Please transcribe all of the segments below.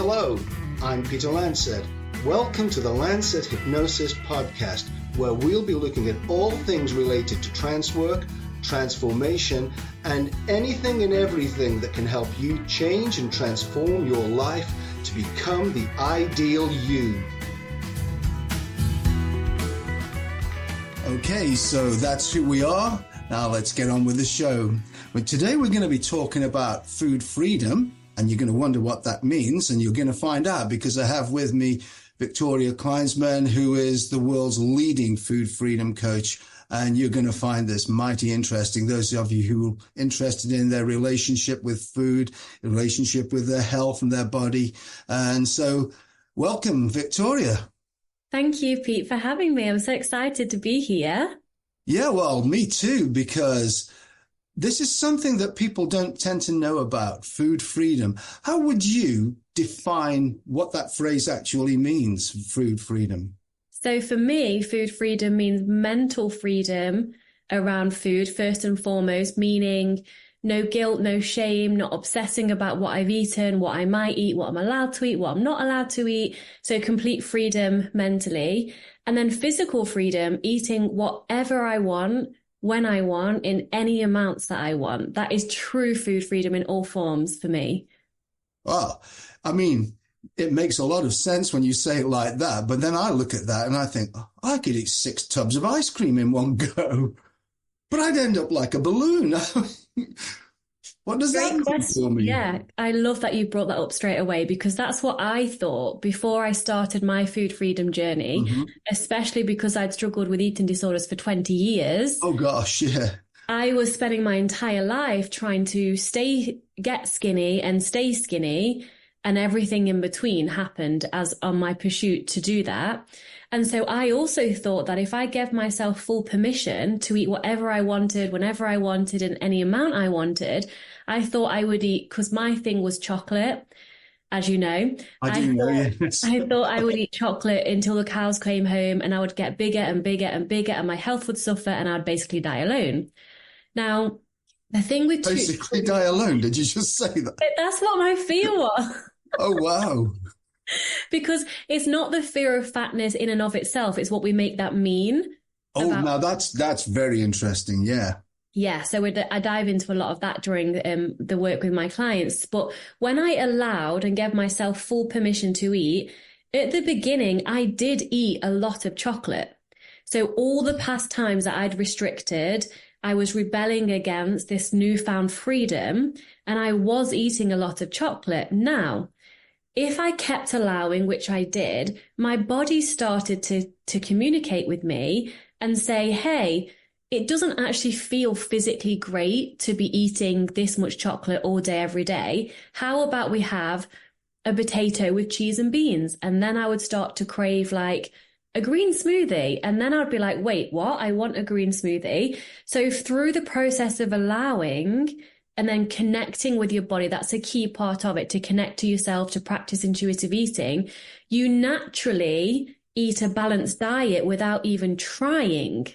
Hello, I'm Peter Lancet. Welcome to the Lancet Hypnosis Podcast, where we'll be looking at all things related to trance work, transformation, and anything and everything that can help you change and transform your life to become the ideal you. Okay, so that's who we are. Now let's get on with the show. But today we're going to be talking about food freedom, and you're going to wonder what that means, and you're going to find out because I have with me Victoria Kleinsman, who is the world's leading food freedom coach, and you're going to find this mighty interesting. Those of you who are interested in their relationship with food, relationship with their health and their body. And so welcome, Victoria. Thank you, Pete, for having me. I'm so excited to be here. Yeah, well, me too, because this is something that people don't tend to know about, food freedom. How would you define what that phrase actually means, food freedom? So for me, food freedom means mental freedom around food, first and foremost, meaning no guilt, no shame, not obsessing about what I've eaten, what I might eat, what I'm allowed to eat, what I'm not allowed to eat. So complete freedom mentally. And then physical freedom, eating whatever I want, when I want, in any amounts that I want. That is true food freedom in all forms for me. Well, I mean, it makes a lot of sense when you say it like that. But then I look at that and I think, oh, I could eat 6 tubs of ice cream in one go, but I'd end up like a balloon. What does that mean for me? Yeah, I love that you brought that up straight away, because that's what I thought before I started my food freedom journey, especially because I'd struggled with eating disorders for 20 years. Oh, gosh, yeah. I was spending my entire life trying to get skinny and stay skinny, and everything in between happened as on my pursuit to do that. And so I also thought that if I gave myself full permission to eat whatever I wanted, whenever I wanted, and any amount I wanted, I thought I would eat, because my thing was chocolate, as you know. I thought I would eat chocolate until the cows came home, and I would get bigger and bigger and bigger, and my health would suffer, and I'd basically die alone. Now, the thing with basically die alone, did you just say that? That's what my fear was. Oh, wow. Because it's not the fear of fatness in and of itself. It's what we make that mean. Oh, now that's very interesting. Yeah. Yeah. So I dive into a lot of that during the work with my clients. But when I allowed and gave myself full permission to eat, at the beginning, I did eat a lot of chocolate. So all the past times that I'd restricted, I was rebelling against this newfound freedom, and I was eating a lot of chocolate. Now, if I kept allowing, which I did, my body started to communicate with me and say, hey, it doesn't actually feel physically great to be eating this much chocolate all day, every day. How about we have a potato with cheese and beans? And then I would start to crave like a green smoothie. And then I'd be like, wait, what? I want a green smoothie. So through the process of allowing and then connecting with your body, that's a key part of it, to connect to yourself, to practice intuitive eating, you naturally eat a balanced diet without even trying.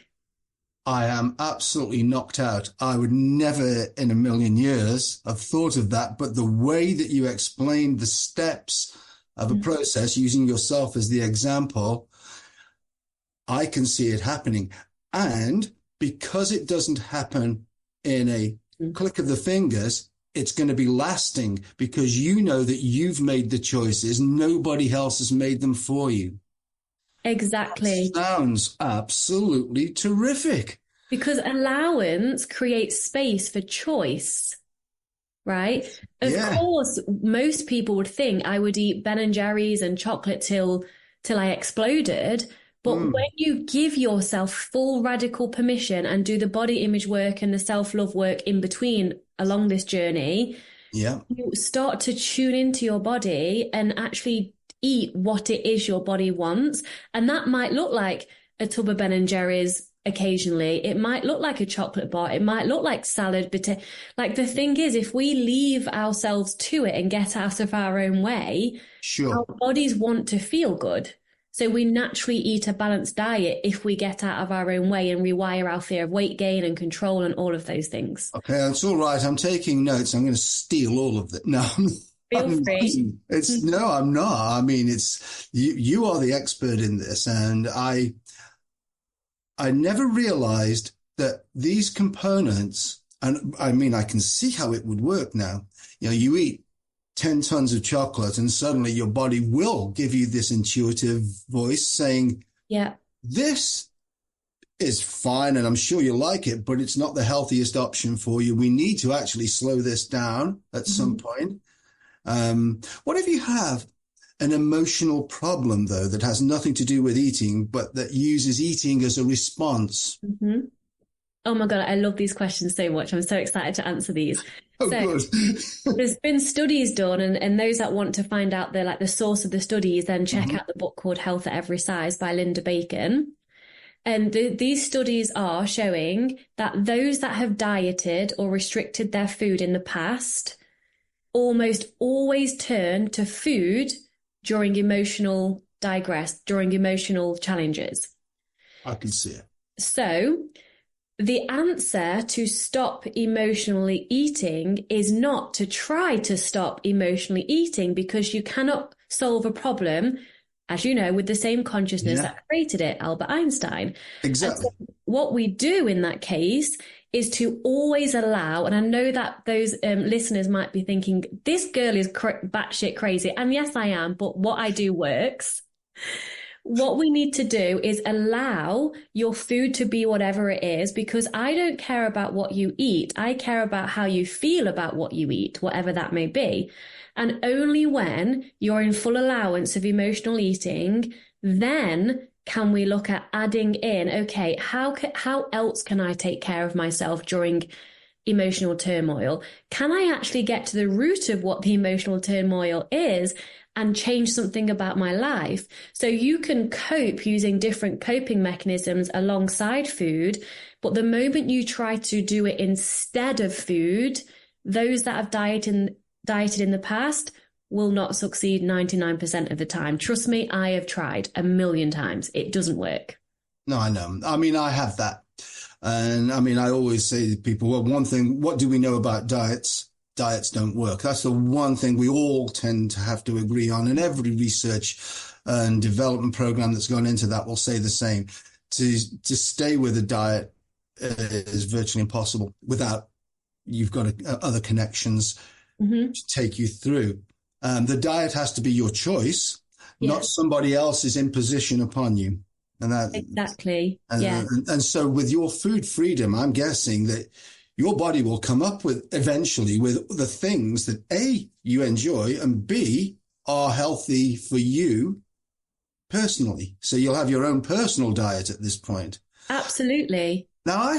I am absolutely knocked out. I would never in a million years have thought of that. But the way that you explained the steps of a process, using yourself as the example, I can see it happening. And because it doesn't happen in a click of the fingers, it's going to be lasting, because you know that you've made the choices. Nobody else has made them for you. Exactly. That sounds absolutely terrific. Because allowance creates space for choice, right? Of course, most people would think I would eat Ben and Jerry's and chocolate till I exploded. But when you give yourself full radical permission and do the body image work and the self-love work in between along this journey, you start to tune into your body and actually eat what it is your body wants. And that might look like a tub of Ben and Jerry's occasionally. It might look like a chocolate bar. It might look like salad. But like, the thing is, if we leave ourselves to it and get out of our own way, our bodies want to feel good. So we naturally eat a balanced diet if we get out of our own way and rewire our fear of weight gain and control and all of those things. Okay, that's all right. I'm taking notes. I'm going to steal all of that. No. Feel free. No, I'm not. I mean, it's you are the expert in this, and I never realized that these components, and I mean, I can see how it would work now. You know, you eat 10 tons of chocolate and suddenly your body will give you this intuitive voice saying, yeah, this is fine and I'm sure you like it, but it's not the healthiest option for you. We need to actually slow this down at some point. What if you have an emotional problem, though, that has nothing to do with eating, but that uses eating as a response? Oh my God, I love these questions so much. I'm so excited to answer these. Good. There's been studies done, and those that want to find out the source of the studies, then check out the book called Health at Every Size by Linda Bacon. And these studies are showing that those that have dieted or restricted their food in the past almost always turn to food during emotional challenges. I can see it. So the answer to stop emotionally eating is not to try to stop emotionally eating, because you cannot solve a problem, as you know, with the same consciousness that created it, Albert Einstein. Exactly. So what we do in that case is to always allow, and I know that those listeners might be thinking, this girl is batshit crazy. And yes, I am, but what I do works. What we need to do is allow your food to be whatever it is, because I don't care about what you eat. I care about how you feel about what you eat, whatever that may be. And only when you're in full allowance of emotional eating, then can we look at adding in, okay, how else can I take care of myself during emotional turmoil? Can I actually get to the root of what the emotional turmoil is and change something about my life? So you can cope using different coping mechanisms alongside food, but the moment you try to do it instead of food, those that have dieted in the past will not succeed 99% of the time. Trust me, I have tried 1,000,000 times. It doesn't work. No, I know. I mean, I have that. And I mean, I always say to people, well, one thing, what do we know about diets? Diets don't work. That's the one thing we all tend to have to agree on. And every research and development program that's gone into that will say the same. To stay with a diet is virtually impossible without you've got other connections to take you through. The diet has to be your choice, not somebody else's imposition upon you. And that exactly. And so with your food freedom, I'm guessing that your body will come up with eventually with the things that A, you enjoy, and B, are healthy for you personally. So you'll have your own personal diet at this point. Absolutely. Now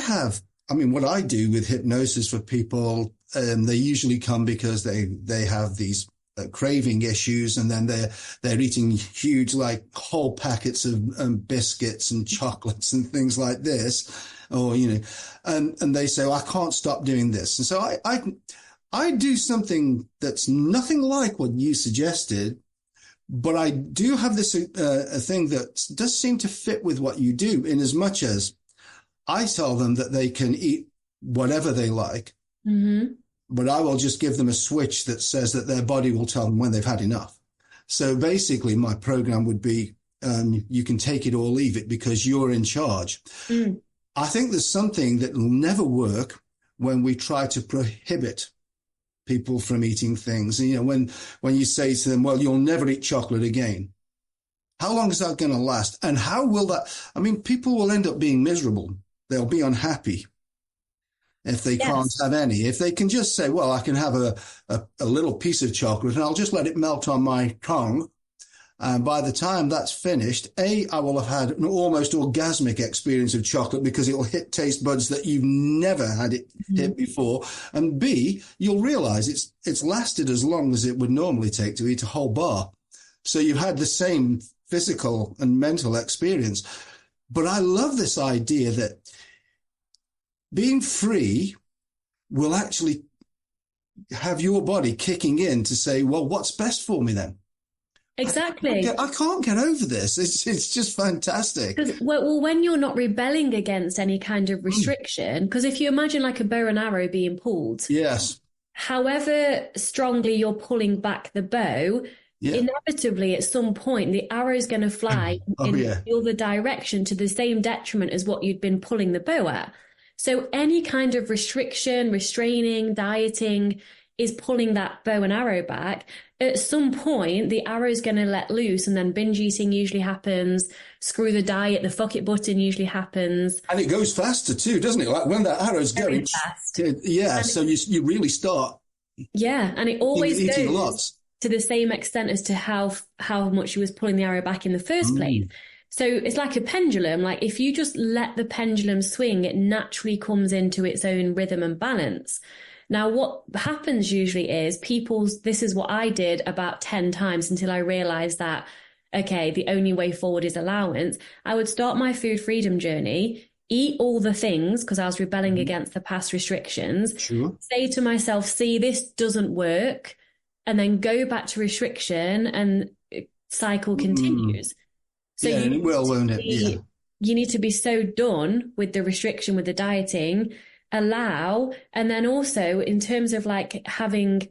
what I do with hypnosis for people, they usually come because they have these craving issues, and then they're eating huge, like, whole packets of biscuits and chocolates and things like this, or and they say, well, I can't stop doing this. And so I do something that's nothing like what you suggested, but I do have this a thing that does seem to fit with what you do, in as much as I tell them that they can eat whatever they like. But I will just give them a switch that says that their body will tell them when they've had enough. So basically my program would be, you can take it or leave it because you're in charge. I think there's something that will never work when we try to prohibit people from eating things. And, when you say to them, well, you'll never eat chocolate again. How long is that going to last? And how will that, people will end up being miserable. They'll be unhappy if they can't have any. If they can just say, well, I can have a little piece of chocolate and I'll just let it melt on my tongue. And by the time that's finished, A, I will have had an almost orgasmic experience of chocolate because it will hit taste buds that you've never had it hit before. And B, you'll realize it's lasted as long as it would normally take to eat a whole bar. So you had the same physical and mental experience. But I love this idea that being free will actually have your body kicking in to say, well, what's best for me then? Exactly. I can't get over this. It's just fantastic. Well, when you're not rebelling against any kind of restriction, because if you imagine like a bow and arrow being pulled. Yes. however strongly you're pulling back the bow, inevitably at some point the arrow is going to fly in the other direction to the same detriment as what you'd been pulling the bow at. So any kind of restriction, restraining, dieting is pulling that bow and arrow back. At some point, the arrow is going to let loose, and then binge eating usually happens. Screw the diet, the fuck it button usually happens. And it goes faster too, doesn't it? Like when that arrow's going fast. Yeah, and so you really start. Yeah, and it always goes lots. To the same extent as to how much you was pulling the arrow back in the first place. So it's like a pendulum. Like if you just let the pendulum swing, it naturally comes into its own rhythm and balance. Now, what happens usually is this is what I did about 10 times until I realized that, okay, the only way forward is allowance. I would start my food freedom journey, eat all the things because I was rebelling against the past restrictions, say to myself, see, this doesn't work, and then go back to restriction and cycle continues. So you need to be so done with the restriction, with the dieting, allow, and then also in terms of like having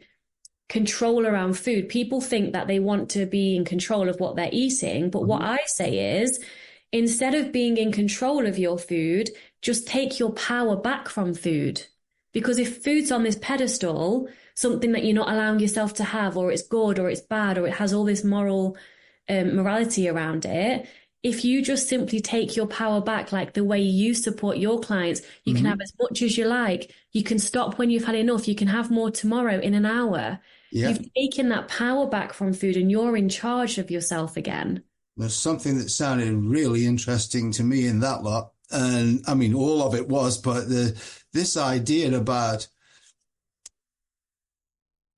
control around food, people think that they want to be in control of what they're eating. But what I say is, instead of being in control of your food, just take your power back from food. Because if food's on this pedestal, something that you're not allowing yourself to have, or it's good, or it's bad, or it has all this morality around it, if you just simply take your power back, like the way you support your clients, you can have as much as you like. You can stop when you've had enough. You can have more tomorrow in an hour. Yeah. You've taken that power back from food and you're in charge of yourself again. There's something that sounded really interesting to me in that lot. And I mean, all of it was, but this idea about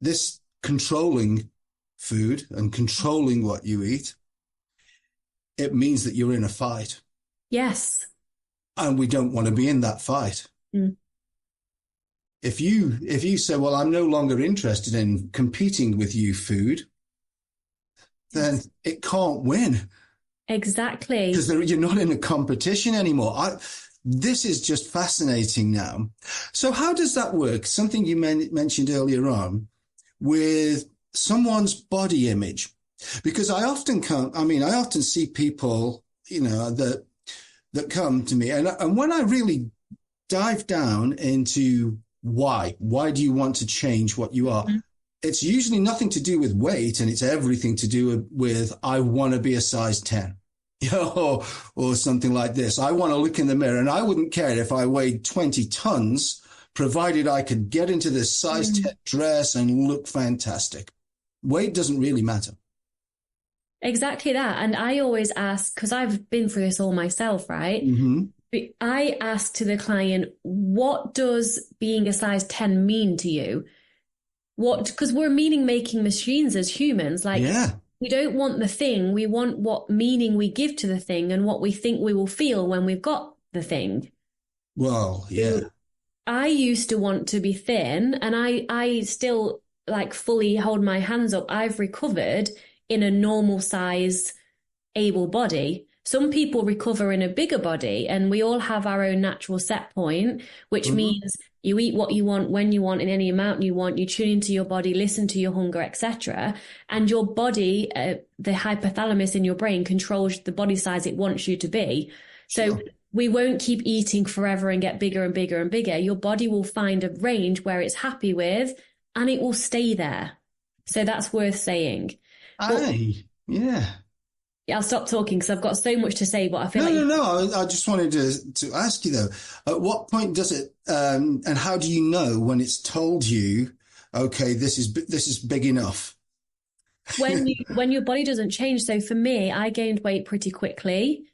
this controlling food and controlling what you eat, it means that you're in a fight. Yes. And we don't want to be in that fight. If you say, well, I'm no longer interested in competing with you, food, then it can't win. Exactly. Because you're not in a competition anymore. This is just fascinating now. So how does that work? Something you mentioned earlier on with someone's body image. Because I often see people, that come to me, and when I really dive down into why do you want to change what you are, it's usually nothing to do with weight, and it's everything to do with I want to be a size 10, or something like this. I want to look in the mirror, and I wouldn't care if I weighed 20 tons, provided I could get into this size 10 dress and look fantastic. Weight doesn't really matter. Exactly that. And I always ask, because I've been through this all myself, right? I ask to the client, what does being a size 10 mean to you? Because we're meaning-making machines as humans. We don't want the thing. We want what meaning we give to the thing and what we think we will feel when we've got the thing. Well, yeah. So I used to want to be thin, and I still fully hold my hands up. I've recovered in a normal size, able body. Some people recover in a bigger body, and we all have our own natural set point, which means you eat what you want, when you want, in any amount you want, you tune into your body, listen to your hunger, etc. And your body, the hypothalamus in your brain controls the body size it wants you to be. So we won't keep eating forever and get bigger and bigger and bigger. Your body will find a range where it's happy with, and it will stay there. So that's worth saying. I'll stop talking because I've got so much to say, but I feel No. I just wanted to ask you though, at what point does it, and how do you know when it's told you, okay, this is big enough? When your body doesn't change. So for me, I gained weight pretty quickly,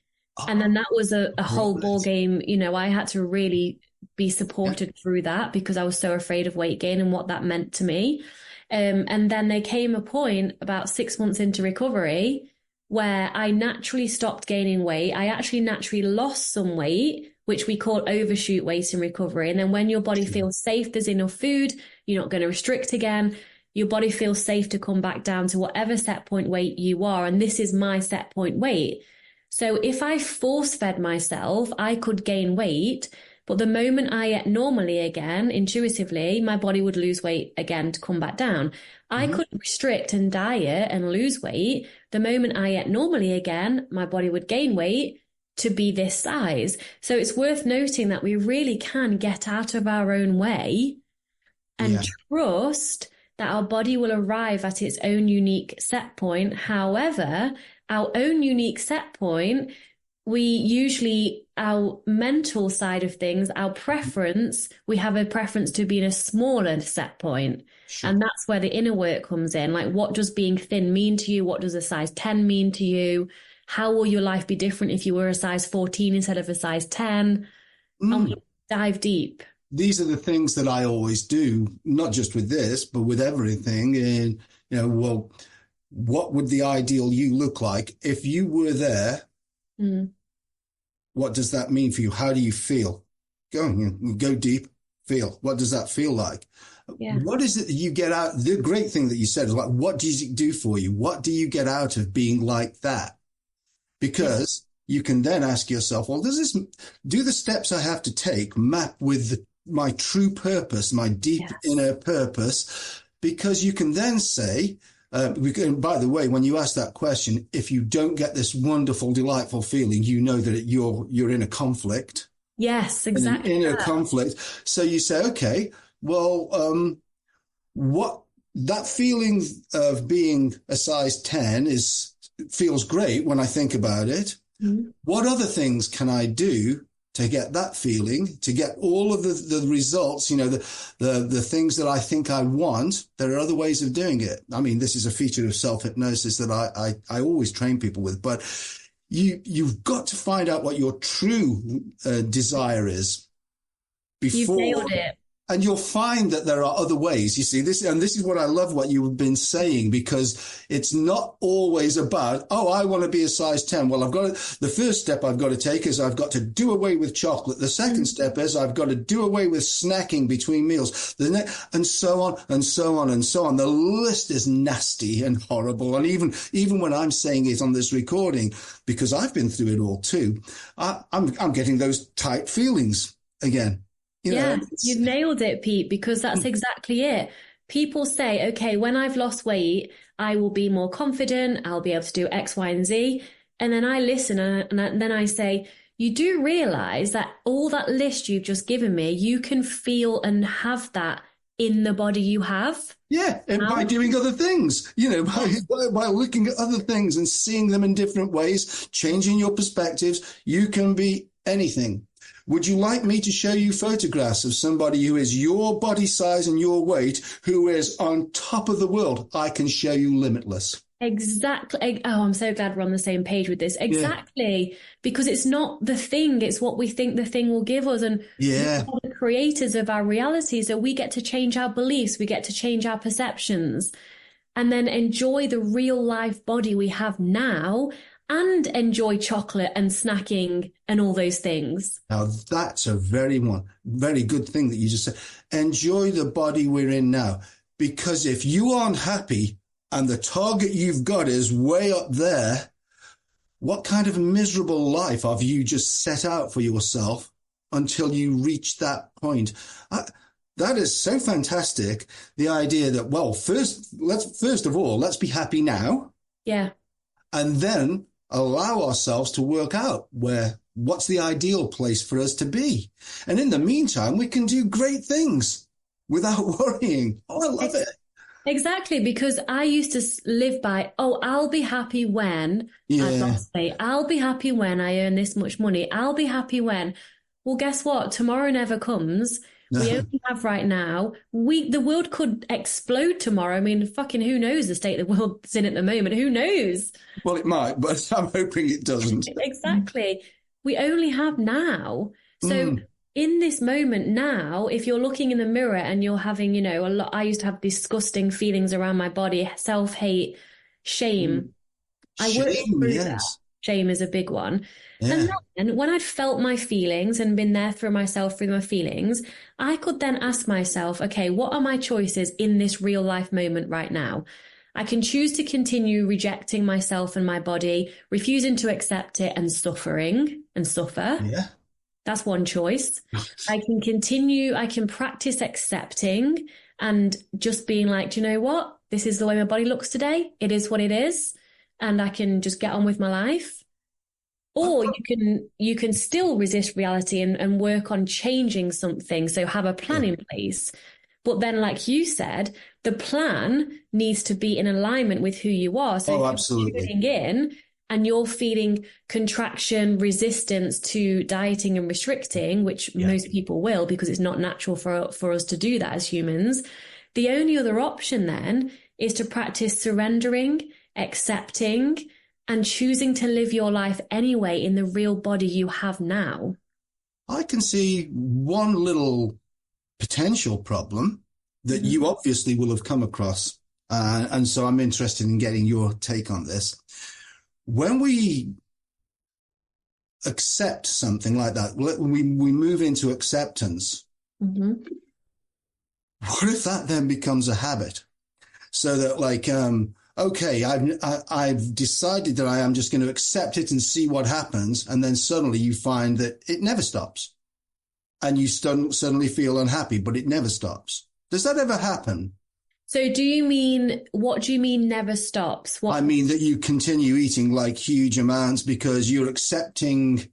and then that was a whole ball game. I had to really be supported through that because I was so afraid of weight gain and what that meant to me. And then there came a point about 6 months into recovery where I naturally stopped gaining weight. I actually naturally lost some weight, which we call overshoot weight in recovery. And then when your body feels safe, there's enough food, you're not going to restrict again, your body feels safe to come back down to whatever set point weight you are. And this is my set point weight. So if I force fed myself, I could gain weight. But the moment I ate normally again, intuitively, my body would lose weight again to come back down. I could restrict and diet and lose weight. The moment I ate normally again, my body would gain weight to be this size. So it's worth noting that we really can get out of our own way and trust that our body will arrive at its own unique set point. However, our own unique set point, we usually, our mental side of things, our preference, we have a preference to be in a smaller set point. Sure. And that's where the inner work comes in. Like, what does being thin mean to you? What does a size 10 mean to you? How will your life be different if you were a size 14 instead of a size 10? And we dive deep. These are the things that I always do, not just with this, but with everything. And, well, what would the ideal you look like if you were there? What does that mean for you? How do you feel? Go deep, feel. What does that feel like? Yeah. What is it that you get out? The great thing that you said is like, what does it do for you? What do you get out of being like that? Because you can then ask yourself, well, do the steps I have to take map with my true purpose, my deep inner purpose? Because you can then say, by the way, when you ask that question, if you don't get this wonderful, delightful feeling, you know that you're in a conflict. Yes, exactly. In a conflict. So you say, okay, well, what that feeling of being a size 10 feels great when I think about it. What other things can I do to get that feeling, to get all of the results, the things that I think I want? There are other ways of doing it. I mean, this is a feature of self-hypnosis that I always train people with, but you've got to find out what your true desire is before. You've nailed it. And you'll find that there are other ways. You see, this is what I love what you've been saying, because it's not always about, I want to be a size 10. Well, the first step I've got to take is I've got to do away with chocolate. The second step is I've got to do away with snacking between meals. And so on and so on and so on. The list is nasty and horrible. And even when I'm saying it on this recording, because I've been through it all too, I'm getting those tight feelings again. You've nailed it, Pete, because that's exactly it. People say, okay, when I've lost weight, I will be more confident. I'll be able to do X, Y, and Z. And then I listen and then I say, you do realize that all that list you've just given me, you can feel and have that in the body you have. Yeah, and by doing other things, by looking at other things and seeing them in different ways, changing your perspectives, you can be anything. Would you like me to show you photographs of somebody who is your body size and your weight, who is on top of the world? I can show you limitless. Exactly. Oh, I'm so glad we're on the same page with this. Exactly. Yeah. Because it's not the thing, it's what we think the thing will give us. And we're the creators of our reality. So we get to change our beliefs. We get to change our perceptions and then enjoy the real life body we have now, and enjoy chocolate and snacking and all those things. Now, that's a very good thing that you just said. Enjoy the body we're in now. Because if you aren't happy and the target you've got is way up there, what kind of miserable life have you just set out for yourself until you reach that point? That is so fantastic. The idea that, well, first of all, let's be happy now. Yeah. And then allow ourselves to work out what's the ideal place for us to be. And in the meantime, we can do great things without worrying. I love it. Exactly, because I used to live by, I'll be happy when I've lost weight. I'll be happy when I earn this much money. I'll be happy when. Well, guess what? Tomorrow never comes. We only have right now. The world could explode tomorrow. I mean, fucking who knows the state the world's in at the moment? Who knows? Well, it might, but I'm hoping it doesn't. Exactly. We only have now. So in this moment now, if you're looking in the mirror and you're having, a lot, I used to have disgusting feelings around my body, self-hate, shame. I worked through that. Shame is a big one. Yeah. And then when I'd felt my feelings and been there for myself through my feelings, I could then ask myself, okay, what are my choices in this real life moment right now? I can choose to continue rejecting myself and my body, refusing to accept it and suffering and suffer. Yeah. That's one choice. I can continue, I can practice accepting and just being like, do you know what? This is the way my body looks today. It is what it is. And I can just get on with my life. Or you can still resist reality and work on changing something. So have a plan in place. But then, like you said, the plan needs to be in alignment with who you are. So if absolutely. you're tuning in and you're feeling contraction, resistance to dieting and restricting, which most people will because it's not natural for us to do that as humans, the only other option then is to practice surrendering, accepting, and choosing to live your life anyway in the real body you have now. I can see one little potential problem that you obviously will have come across. And so I'm interested in getting your take on this. When we accept something like that, we move into acceptance. What if that then becomes a habit? So that like, okay, I've decided that I am just going to accept it and see what happens. And then suddenly you find that it never stops. And you suddenly feel unhappy, but it never stops. Does that ever happen? So what do you mean never stops? I mean that you continue eating like huge amounts because you're accepting,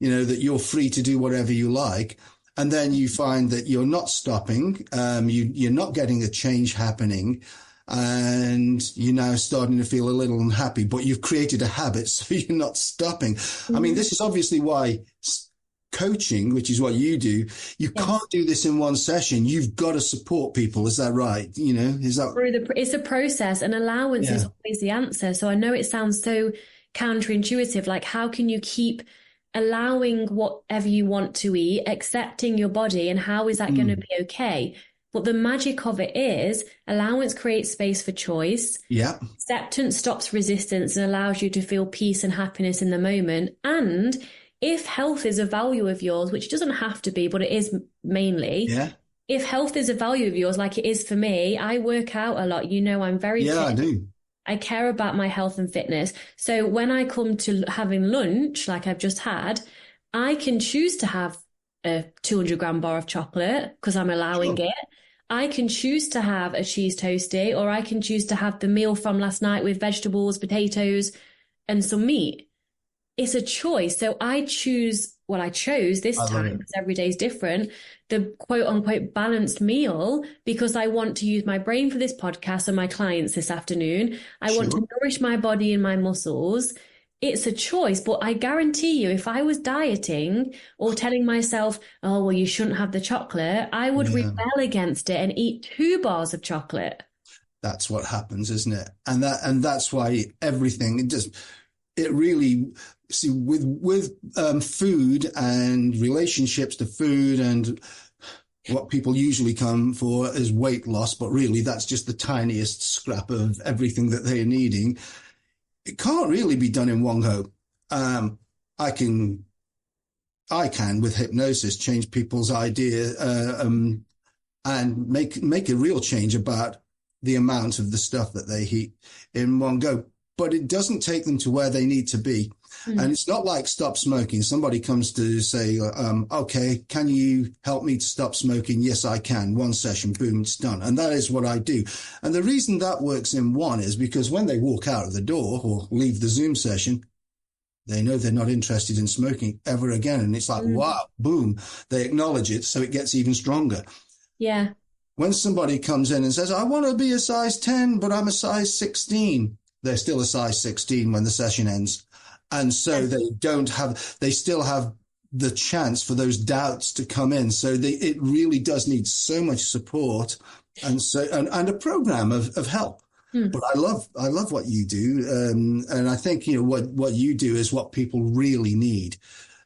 that you're free to do whatever you like. And then you find that you're not stopping. You're not getting a change happening. And you're now starting to feel a little unhappy, but you've created a habit, so you're not stopping. I mean, this is obviously why coaching, which is what you do, you can't do this in one session. You've got to support people. Is that right? Is that it's a process, and allowance is always the answer. So I know it sounds so counterintuitive. Like, how can you keep allowing whatever you want to eat, accepting your body, and how is that going to be okay? But the magic of it is allowance creates space for choice. Yeah. Acceptance stops resistance and allows you to feel peace and happiness in the moment. And if health is a value of yours, which doesn't have to be, but it is mainly. Yeah. If health is a value of yours, like it is for me, I work out a lot. I'm very fit. I do. I care about my health and fitness. So when I come to having lunch, like I've just had, I can choose to have a 200-gram bar of chocolate because I'm allowing it. I can choose to have a cheese toastie, or I can choose to have the meal from last night with vegetables, potatoes, and some meat. It's a choice. So I chose this time, because every day is different, the quote unquote balanced meal, because I want to use my brain for this podcast and my clients this afternoon. I want to nourish my body and my muscles. It's a choice, but I guarantee you, if I was dieting or telling myself, oh, well, you shouldn't have the chocolate, I would rebel against it and eat 2 bars of chocolate. That's what happens, isn't it? And that's why everything it really, see, with food and relationships to food, and what people usually come for is weight loss, but really that's just the tiniest scrap of everything that they are needing. It can't really be done in one go. I can with hypnosis change people's idea and make a real change about the amount of the stuff that they eat in one go. But it doesn't take them to where they need to be. And it's not like stop smoking. Somebody comes to say, okay, can you help me to stop smoking? Yes, I can. One session, boom, it's done. And that is what I do. And the reason that works in one is because when they walk out of the door or leave the Zoom session, they know they're not interested in smoking ever again. And it's like, wow, boom, they acknowledge it. So it gets even stronger. Yeah. When somebody comes in and says, I want to be a size 10, but I'm a size 16, they're still a size 16 when the session ends. And so they still have the chance for those doubts to come in. So it really does need so much support and a program of help. But I love what you do. And I think, what you do is what people really need.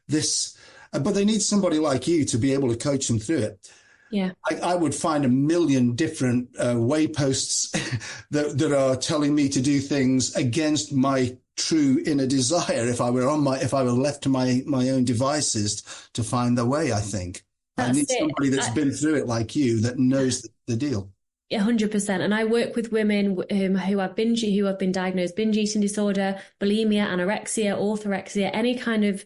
But they need somebody like you to be able to coach them through it. Yeah. I would find a million different way posts that are telling me to do things against my true inner desire if I were left to my own devices to find the way. I think I need somebody that's been through it like you, that knows the deal. 100%. And I work with women who have been diagnosed binge eating disorder, bulimia, anorexia, orthorexia, any kind of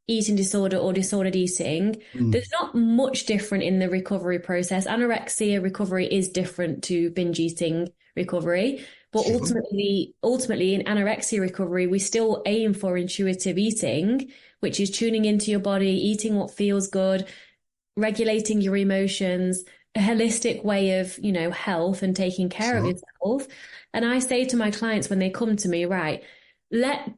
eating disorder or disordered eating, there's not much different in the recovery process. Anorexia recovery is different to binge eating recovery. But Sure. ultimately in anorexia recovery, we still aim for intuitive eating, which is tuning into your body, eating what feels good, regulating your emotions, a holistic way of, health and taking care of yourself. And I say to my clients when they come to me, right,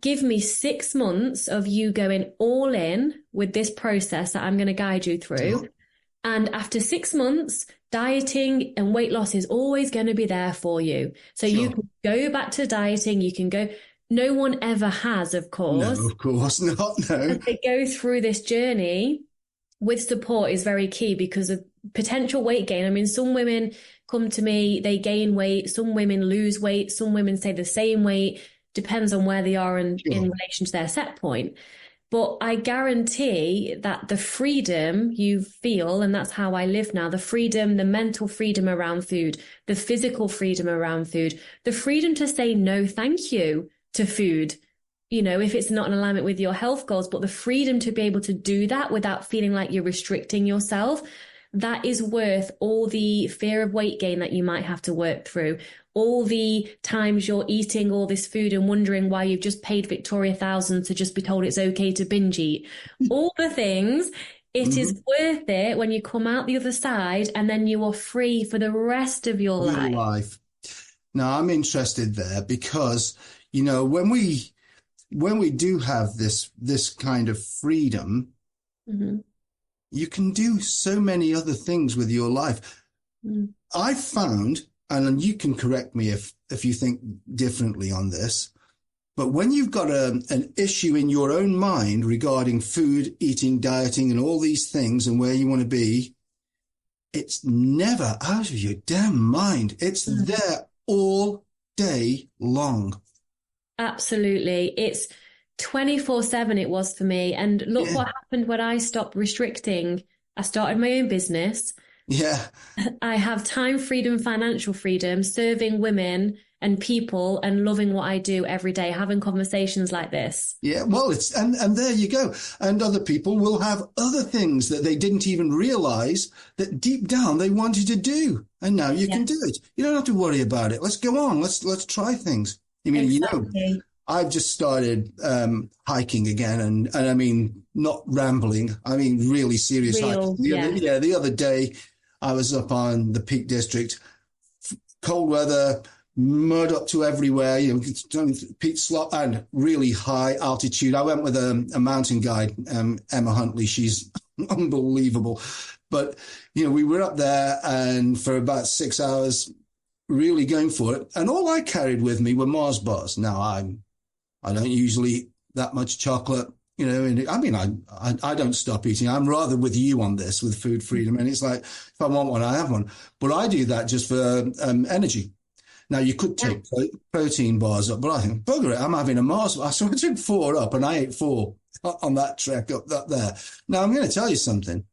give me 6 months of you going all in with this process that I'm going to guide you through. Sure. And after 6 months, dieting and weight loss is always going to be there for you. So you can go back to dieting, you can go. No one ever has, of course. No, of course not, no. As they go through this journey with support is very key because of potential weight gain. I mean, some women come to me, they gain weight, some women lose weight, some women stay the same weight, depends on where they are in relation to their set point. But I guarantee that the freedom you feel, and that's how I live now, the freedom, the mental freedom around food, the physical freedom around food, the freedom to say no, thank you to food, if it's not in alignment with your health goals, but the freedom to be able to do that without feeling like you're restricting yourself, that is worth all the fear of weight gain that you might have to work through, all the times you're eating all this food and wondering why you've just paid Victoria thousands to just be told it's okay to binge eat. All the things, it is worth it when you come out the other side and then you are free for the rest of your life. Now, I'm interested there because, when we do have this kind of freedom, you can do so many other things with your life. I found, and you can correct me if you think differently on this, but when you've got an issue in your own mind regarding food, eating, dieting, and all these things and where you want to be, it's never out of your damn mind. It's there all day long. Absolutely. It's 24/7 it was for me. And look what happened when I stopped restricting. I started my own business. Yeah. I have time freedom, financial freedom, serving women and people and loving what I do every day, having conversations like this. Yeah, well, and there you go. And other people will have other things that they didn't even realize that deep down they wanted to do. And now you can do it. You don't have to worry about it. Let's go on. Let's try things. I mean, Exactly. I've just started hiking again, and I mean, not rambling. I mean, really serious hiking. The other day, I was up on the Peak District, cold weather, mud up to everywhere, peat slop, and really high altitude. I went with a mountain guide, Emma Huntley. She's unbelievable. But, we were up there and for about 6 hours, really going for it. And all I carried with me were Mars bars. Now, I don't usually eat that much chocolate, and I don't stop eating. I'm rather with you on this with food freedom. And it's like, if I want one, I have one. But I do that just for energy. Now, you could take protein bars up, but I think, bugger it, I'm having a Mars bar. So I took 4 up and I ate 4 on that trek up there. Now, I'm going to tell you something.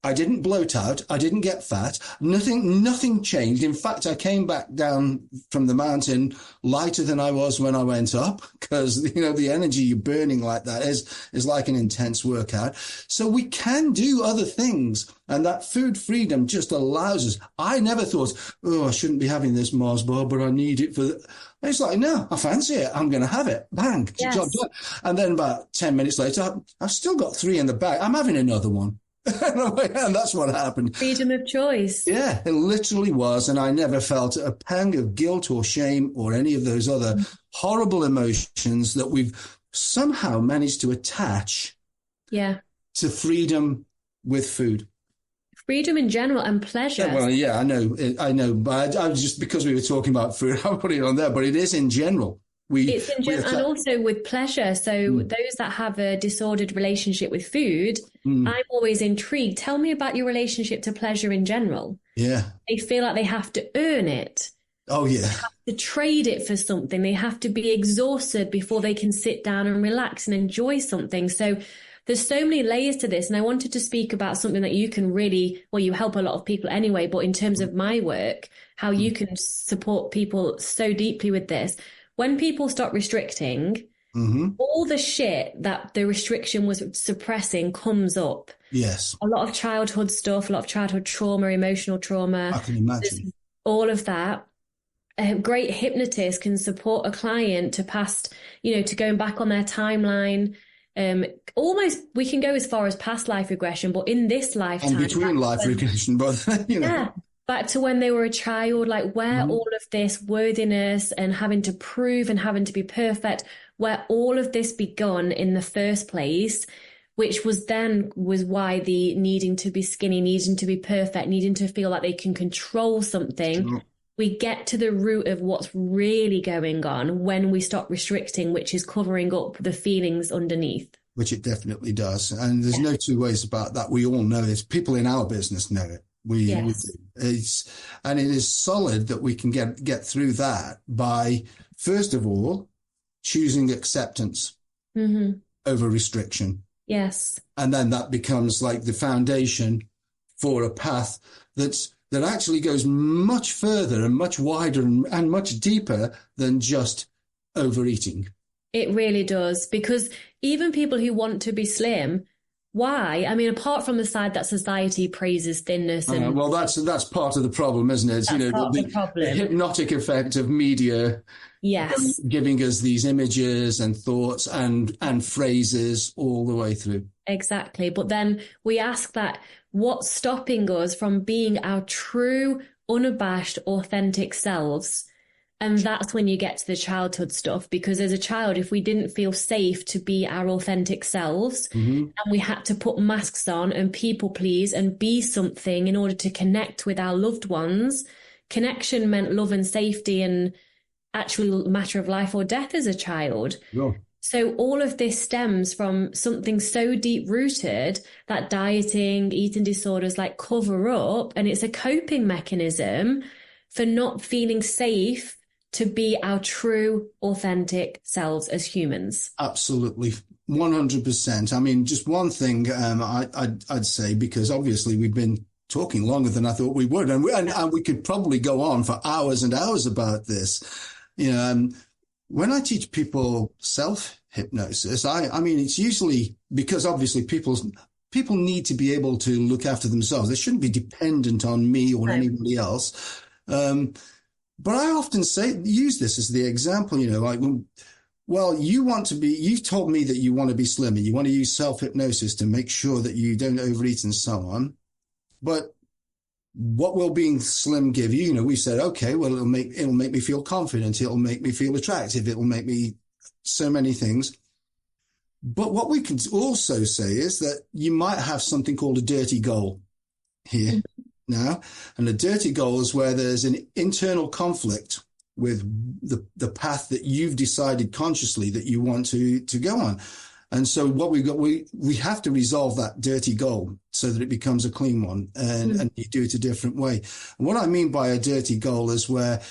I didn't bloat out. I didn't get fat. Nothing changed. In fact, I came back down from the mountain lighter than I was when I went up because, the energy you're burning like that is like an intense workout. So we can do other things. And that food freedom just allows us. I never thought, I shouldn't be having this Mars bar, but I need it for... It's like, no, I fancy it. I'm going to have it. Bang. Yes. Job done. And then about 10 minutes later, I've still got 3 in the bag. I'm having another one. And that's what happened. Freedom of choice. Yeah, it literally was. And I never felt a pang of guilt or shame or any of those other horrible emotions that we've somehow managed to attach to freedom with food. Freedom in general and pleasure. Well, yeah, I know. But I was just, because we were talking about food, I put it on there, but it is in general. It's in general, and also with pleasure. So those that have a disordered relationship with food, I'm always intrigued. Tell me about your relationship to pleasure in general. Yeah. They feel like they have to earn it. Oh, yeah. They have to trade it for something. They have to be exhausted before they can sit down and relax and enjoy something. So there's so many layers to this. And I wanted to speak about something that you can really, well, you help a lot of people anyway, but in terms of my work, how you can support people so deeply with this. When people stop restricting, All the shit that the restriction was suppressing comes up. Yes. A lot of childhood stuff, a lot of childhood trauma, emotional trauma. I can imagine. All of that. A great hypnotist can support a client to past, to going back on their timeline. Almost, we can go as far as past life regression, but in this lifetime. And between life regression, but, Yeah, back to when they were a child, like where all of this worthiness and having to prove and having to be perfect, where all of this begun in the first place, which was why the needing to be skinny, needing to be perfect, needing to feel like they can control something. We get to the root of what's really going on when we stop restricting, which is covering up the feelings underneath. Which it definitely does. And there's no two ways about that. We all know this. People in our business know it. We do. And it is solid that we can get through that by, first of all, choosing acceptance over restriction. Yes. And then that becomes like the foundation for a path that actually goes much further and much wider and much deeper than just overeating. It really does, because even people who want to be slim, why? I mean, apart from the side that society praises thinness, and well, that's part of the problem, isn't it? The hypnotic effect of media, yes, giving us these images and thoughts and phrases all the way through. Exactly. But then we ask that, what's stopping us from being our true, unabashed, authentic selves? And that's when you get to the childhood stuff, because as a child, if we didn't feel safe to be our authentic selves, and we had to put masks on and people please and be something in order to connect with our loved ones, connection meant love and safety and actually a matter of life or death as a child. Yeah. So all of this stems from something so deep rooted that dieting, eating disorders like cover up, and it's a coping mechanism for not feeling safe to be our true, authentic selves as humans. Absolutely. 100%. I mean, just one thing I'd say, because obviously we've been talking longer than I thought we would, and we could probably go on for hours and hours about this. When I teach people self-hypnosis, I mean, it's usually because obviously people need to be able to look after themselves. They shouldn't be dependent on me or anybody else. But I often use this as the example, like, well, you've told me that you want to be slim and you want to use self-hypnosis to make sure that you don't overeat and so on. But what will being slim give you? We said, okay, well, it'll make me feel confident. It'll make me feel attractive. It'll make me so many things. But what we can also say is that you might have something called a dirty goal here now. And a dirty goal is where there's an internal conflict with the path that you've decided consciously that you want to go on. And so what we have to resolve that dirty goal so that it becomes a clean one, and you do it a different way. And what I mean by a dirty goal is where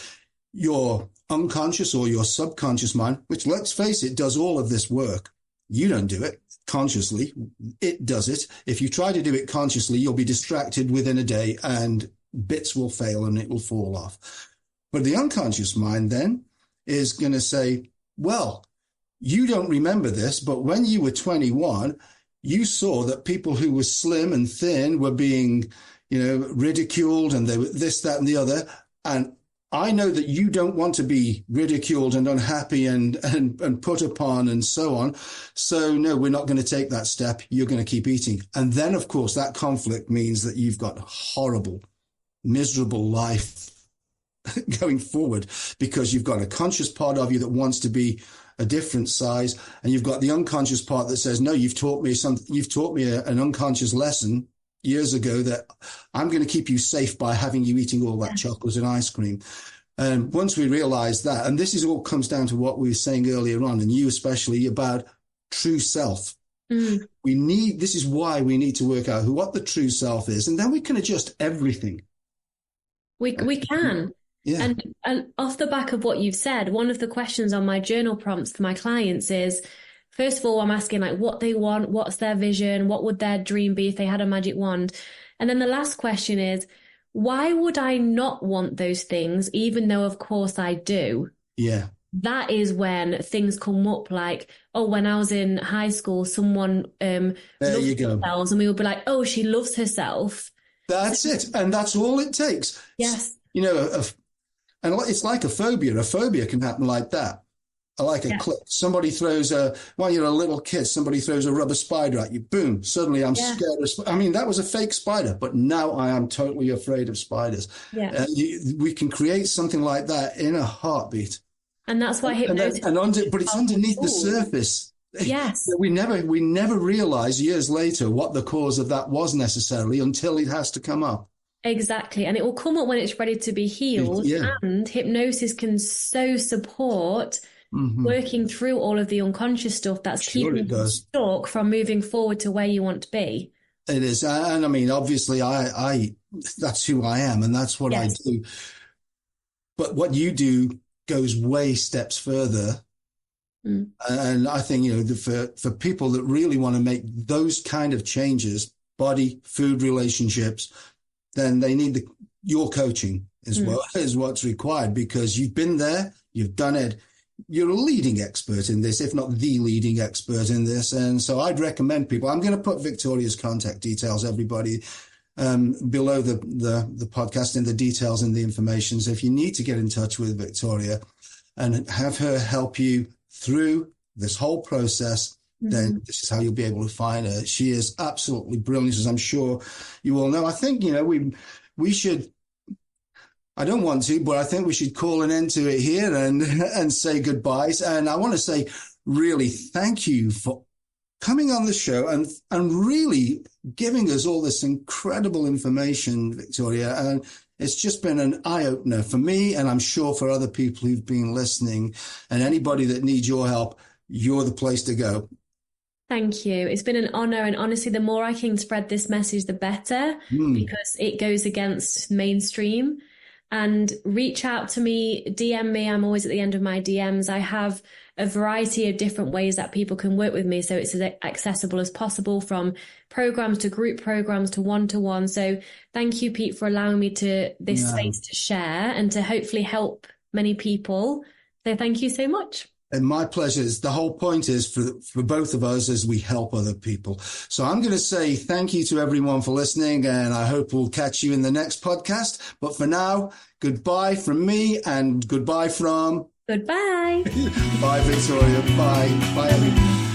your unconscious or your subconscious mind, which, let's face it, does all of this work. You don't do it consciously. It does it. If you try to do it consciously, you'll be distracted within a day and bits will fail and it will fall off. But the unconscious mind then is going to say, well, you don't remember this, but when you were 21, you saw that people who were slim and thin were being, ridiculed, and they were this, that, and the other. And I know that you don't want to be ridiculed and unhappy and put upon and so on. So no, we're not going to take that step. You're going to keep eating. And then, of course, that conflict means that you've got a horrible, miserable life going forward, because you've got a conscious part of you that wants to be a different size, and you've got the unconscious part that says, no, you've taught me an unconscious lesson years ago that I'm going to keep you safe by having you eating all that chocolate and ice cream. And once we realize that, and this all comes down to what we were saying earlier on, and you especially, about true self. This is why we need to work out what the true self is, and then we can adjust everything. We can. Yeah. And off the back of what you've said, one of the questions on my journal prompts for my clients is, first of all, I'm asking like what they want, what's their vision, what would their dream be if they had a magic wand? And then the last question is, why would I not want those things, even though, of course, I do? Yeah. that is when things come up like, oh, when I was in high school, someone There loved you go. themselves, and we would be like, oh, she loves herself. That's it. And that's all it takes. Yes. You know, and it's like a phobia. A phobia can happen like that. Like a click. Somebody throws while you're a little kid, somebody throws a rubber spider at you. Boom. Suddenly I'm scared of, I mean, that was a fake spider, but now I am totally afraid of spiders. Yeah. We can create something like that in a heartbeat. And that's why hypnosis. But it's underneath the surface. Yes. We never realize years later what the cause of that was necessarily until it has to come up. Exactly. And it will come up when it's ready to be healed. Yeah. And hypnosis can so support working through all of the unconscious stuff that's keeping you stuck from moving forward to where you want to be. It is. And I mean, obviously, I that's who I am and that's what I do. But what you do goes way steps further. And I think, you know, for people that really want to make those kind of changes, body, food, relationships, then they need your coaching as well is what's required, because you've been there, you've done it. You're a leading expert in this, if not the leading expert in this. And so I'd recommend people, I'm going to put Victoria's contact details, everybody, below the podcast and the details and the information. So if you need to get in touch with Victoria and have her help you through this whole process, then this is how you'll be able to find her. She is absolutely brilliant, as I'm sure you all know. I think, you know, we should, I don't want to, but I think we should call an end to it here and say goodbyes. And I want to say really thank you for coming on the show and really giving us all this incredible information, Victoria. And it's just been an eye-opener for me, and I'm sure for other people who've been listening. And anybody that needs your help, you're the place to go. Thank you. It's been an honor. And honestly, the more I can spread this message, the better, because it goes against mainstream. And reach out to me, DM me. I'm always at the end of my DMs. I have a variety of different ways that people can work with me, so it's as accessible as possible, from programs to group programs to one-to-one. So thank you, Pete, for allowing me this space to share and to hopefully help many people. So thank you so much. And my pleasure. The whole point is for both of us as we help other people. So I'm going to say thank you to everyone for listening, and I hope we'll catch you in the next podcast. But for now, goodbye from me and goodbye from... Goodbye. Bye, Victoria. Bye. Bye, everyone.